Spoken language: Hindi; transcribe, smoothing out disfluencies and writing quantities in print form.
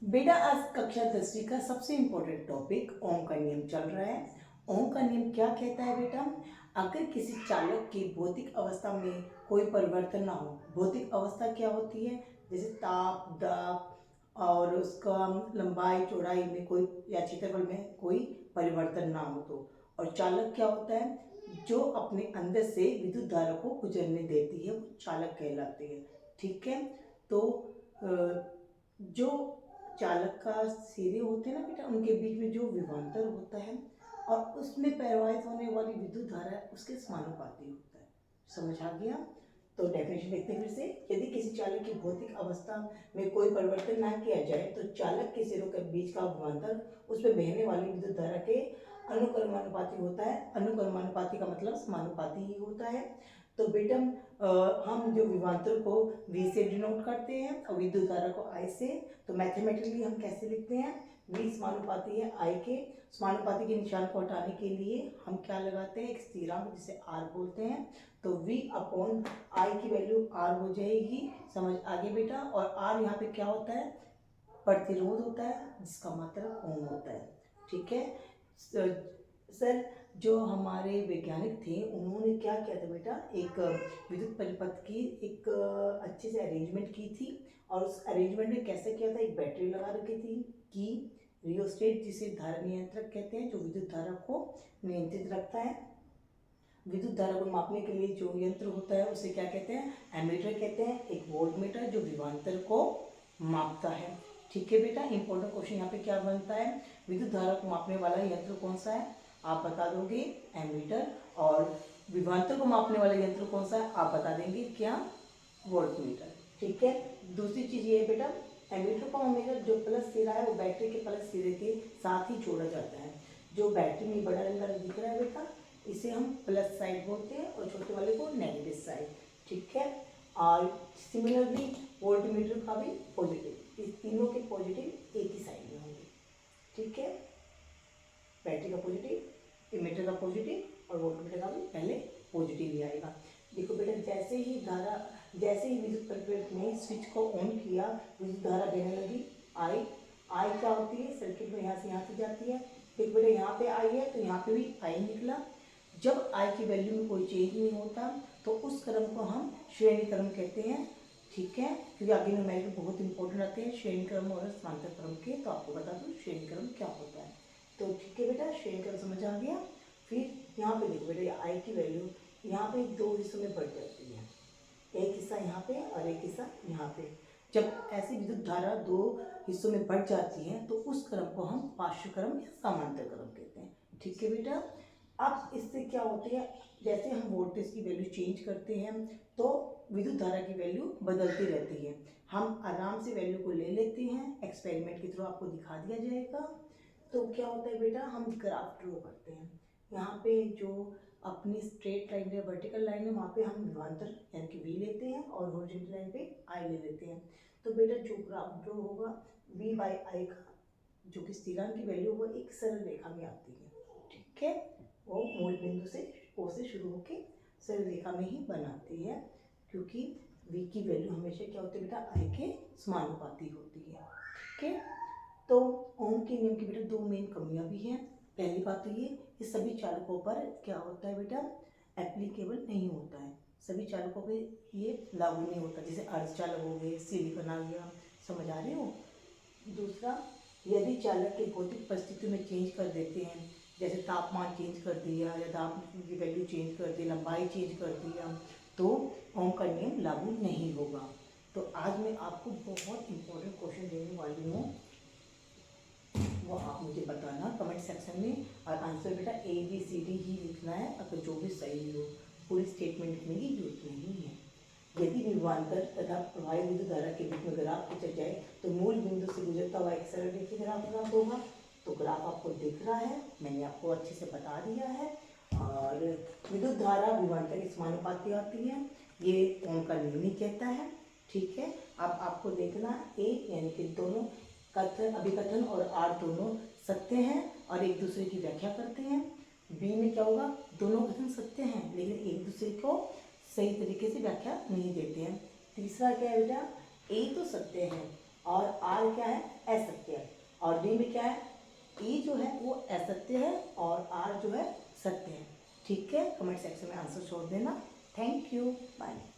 बेटा आज कक्षा 10वीं का सबसे इम्पोर्टेंट टॉपिक ओम का नियम चल रहा है। ओम का नियम क्या कहता है बेटा? अगर किसी चालक की भौतिक अवस्था में कोई परिवर्तन ना हो, भौतिक अवस्था क्या होती है? जैसे ताप, दाब और उसका लंबाई चौड़ाई में कोई या क्षेत्रफल में कोई परिवर्तन ना हो तो। और चालक क्या होता है? जो अपने अंदर से विद्युत धारा को गुजरने देती है वो चालक कहलाती है। ठीक है, तो जो चालक का सिरे होते हैं ना बेटा, उनके बीच में जो विभवांतर होता है और उसमें प्रवाहित होने वाली विद्युत धारा उसके समानुपाती होता है। समझ आ गया? तो डेफिनेशन देखते हैं फिर से। यदि किसी चालक की भौतिक अवस्था में कोई परिवर्तन ना किया जाए तो चालक के सिरों के बीच का विभवांतर उसमें बहने वाली विद्युत धारा के अनुक्रमानुपाती होता है। अनुक्रमानुपाती का मतलब समानुपाती ही होता है। तो बेटा हम जो विभवांतर को V से डिनोट करते हैं और विद्युत धारा को I से। तो मैथमेटिकली हम कैसे लिखते हैं? V समानुपाती है I के। समानुपाती के निशान को हटाने के लिए हम क्या लगाते हैं? एक स्थिरांक जिसे R बोलते हैं। तो V अपॉन I की वैल्यू R हो जाएगी। समझ आगे बेटा? और R यहाँ पे क्या होता है? प्रतिरोध होता है, जिसका मतलब ओम होता है। ठीक है सर, जो हमारे वैज्ञानिक थे उन्होंने क्या किया था बेटा? एक विद्युत परिपथ की एक अच्छे से अरेंजमेंट की थी। और उस अरेंजमेंट में कैसे किया था? एक बैटरी लगा रखी थी कि रियोस्टेट, जिसे धारा नियंत्रक कहते हैं, जो विद्युत धारा को नियंत्रित रखता है। विद्युत धारा को मापने के लिए जो यंत्र होता है उसे क्या कहते हैं? एमीटर कहते हैं। एक वोल्ट मीटर जो विभवांतर को मापता है। ठीक है बेटा, इंपॉर्टेंट क्वेश्चन यहाँ पे क्या बनता है? विद्युत धारा को मापने वाला यंत्र कौन सा है? आप बता दोगे एमीटर। और विभवांतर को मापने वाला यंत्र कौन सा है? आप बता देंगे क्या? Volt meter. ठीक है, दूसरी चीज ये है बेटा, एमीटर को हमेशा जो प्लस सिरा है वो बैटरी के प्लस सिरे के साथ ही जोड़ा जाता है। जो बैटरी में बड़ा रंग दिख रहा है बेटा, इसे हम प्लस साइड बोलते हैं और छोटे वाले को नेगेटिव साइड। ठीक है, और सिमिलरली वोल्ट मीटर का भी पॉजिटिव, इस तीनों के पॉजिटिव एक ही साइड में होंगे। ठीक है, बैटरी का पॉजिटिव, इमीटर का पॉजिटिव और वोल्ट मीटर का भी पहले पॉजिटिव ही आएगा। देखो बेटा, जैसे ही विद्युत परिपथ में स्विच को ऑन किया, विद्युत धारा बहने लगी। आई क्या होती है? सर्किट में यहाँ से जाती है। देखो बेटा, यहाँ पे आई है तो यहाँ पे भी आई निकला। जब आई की वैल्यू में कोई चेंज नहीं होता तो उस क्रम को हम श्रेणी क्रम कहते हैं। ठीक है, क्योंकि आगे न्यूमेरिकल बहुत इंपॉर्टेंट आते हैं श्रेणी क्रम और समांतर क्रम के। तो आपको बता दूं श्रेणी क्रम क्या होता है। तो ठीक है बेटा, श्रेणी क्रम समझ आ गया। फिर यहाँ पे देखो बेटा, आई की वैल्यू यहाँ पे दो हिस्सों में बढ़ जाती है। एक हिस्सा यहाँ पे और एक हिस्सा यहाँ पे। जब ऐसी विद्युत धारा दो हिस्सों में बढ़ जाती है तो उस क्रम को हम पार्श्व क्रम या समांतर क्रम कहते हैं। ठीक है बेटा, अब इससे क्या होती है? जैसे हम वोल्टेज की वैल्यू चेंज करते हैं तो विद्युत धारा की वैल्यू बदलती रहती है। हम आराम से वैल्यू को ले लेते हैं, एक्सपेरिमेंट के थ्रू आपको दिखा दिया जाएगा। तो क्या होता है बेटा, हम ग्राफ ड्रॉ करते हैं। यहाँ पे जो अपनी स्ट्रेट लाइन है, वर्टिकल लाइन है, वहाँ पे हम विभवांतर यानी कि V लेते हैं और हॉरिजॉन्टल लाइन पे I ले लेते हैं। तो बेटा जो ग्राफ ड्रॉ होगा V बाई I का जो कि स्थिरांक की वैल्यू होगा एक सरल रेखा में आती है। ठीक है, वो मूल बिंदु से O से शुरू होकर सरल रेखा में ही बनाती है, क्योंकि V की वैल्यू हमेशा क्या होती है बेटा? I के समानुपाती होती है। ठीक है, तो ओम के नियम की बेटा दो मेन कमियां भी हैं। पहली बात तो ये सभी चालकों पर क्या होता है बेटा? एप्लीकेबल नहीं होता है। सभी चालकों पे ये लागू नहीं होता। जैसे अर्धचालक हो गए, सिलिकॉन आ गया। समझ आ रहे हो? दूसरा, यदि चालक की भौतिक परिस्थितियों में चेंज कर देते हैं, जैसे तापमान चेंज कर दिया या दाब की वैल्यू चेंज कर दी, लंबाई चेंज कर दिया, तो ओम का नियम लागू नहीं होगा। तो आज मैं आपको बहुत इंपॉर्टेंट क्वेश्चन देने वाली हूँ, वो आप मुझे बताना कमेंट सेक्शन में। और आंसर बेटा ABCD ही लिखना है, अगर जो भी सही हो। पूरी स्टेटमेंट लिखने की जरूरत नहीं है। यदि विभवांतर तथा प्रवाही विद्युत धारा के बीच में ग्राफ खींचा जाए तो मूल बिंदु से गुजरता हुआ एक सरल रेखीय ग्राफ प्राप्त होगा। तो ग्राफ आपको दिख रहा है, मैंने आपको अच्छे से बता दिया है। और विद्युत धारा विभवांतर के समानुपाती आती है, ये ओम का नियम ही कहता है। ठीक है, अब आपको देखना A यानी कि दोनों कथन, अभिकथन और आर दोनों सत्य हैं और एक दूसरे की व्याख्या करते हैं। बी में क्या होगा? दोनों कथन सत्य हैं लेकिन एक दूसरे को सही तरीके से व्याख्या नहीं देते हैं। तीसरा क्या है बेटा? ए तो सत्य है और आर क्या है? असत्य। और डी में क्या है, ई जो है वो असत्य है और आर जो है सत्य है। ठीक है, कमेंट सेक्शन में आंसर छोड़ देना। Thank you, bye.